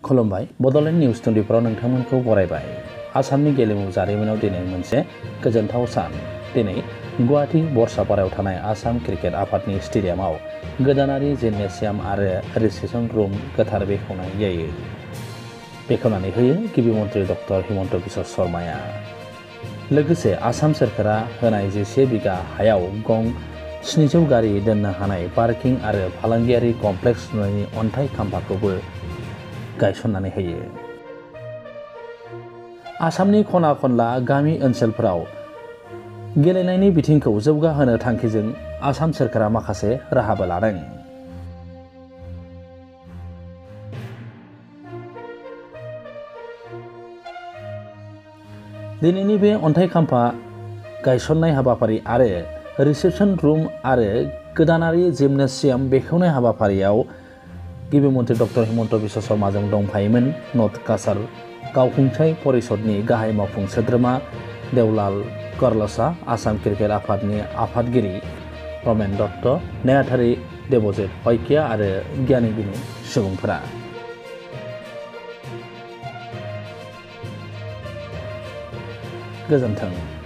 खुलुमबाय बड'लेण्ड निउज 24 आव नोंथांमोनखौ बरायबाय। आसामनि गेलेमु जारिमिनाव दिनै मोनसे गोजोनथाव सान। दिनै गुवाहाटी बरसापारायाव थानाय आसाम क्रिकेट आफादनि स्टेडियामाव गोदानारि जिमनेसियाम आरो रिसेपसन रुम गोथार बेखेवनानै होयो गिबि मन्थ्रि डक्टर हिमन्त बिश्व शर्माया। लोगोसे आसाम सोरखारा होनाय 11 बिगा हायाव गं 700 गारि दोननो हानाय पार्किं आरो फालांगियारि कमप्लेक्स लुनायनि अन्थाइ खाम्फाखौबो गायसननानै होयो। आसामनि खना खनला गामि ओनसोलफोराव गेलेनायनि बिथिंखौ जौगाहोनो थांखिजों आसाम सोरखारा माखासे राहाबो लादों। दिनैनि बे अन्थाइ खाम्फा गायसननाय हाबाफारि आरो रिसेपसन रुम आरो गोदानारि जिमनेसियाम बेखेवनाय हाबाफारियाव गिबि मन्थ्रि डक्टर हिमन्त बिश्व शर्माजों दंफायोमोन नर्थ काछार गावखुंथाय परिषदनि गाहाय मावफुं सोद्रोमा देवलाल करलसा, आसाम क्रिकेट आफादनि आफादगिरि रमेन दत्त, नेहाथारि देबजित शइकिया आरो गियानि गुणी सुबुंफोरा। गोजोन्थों।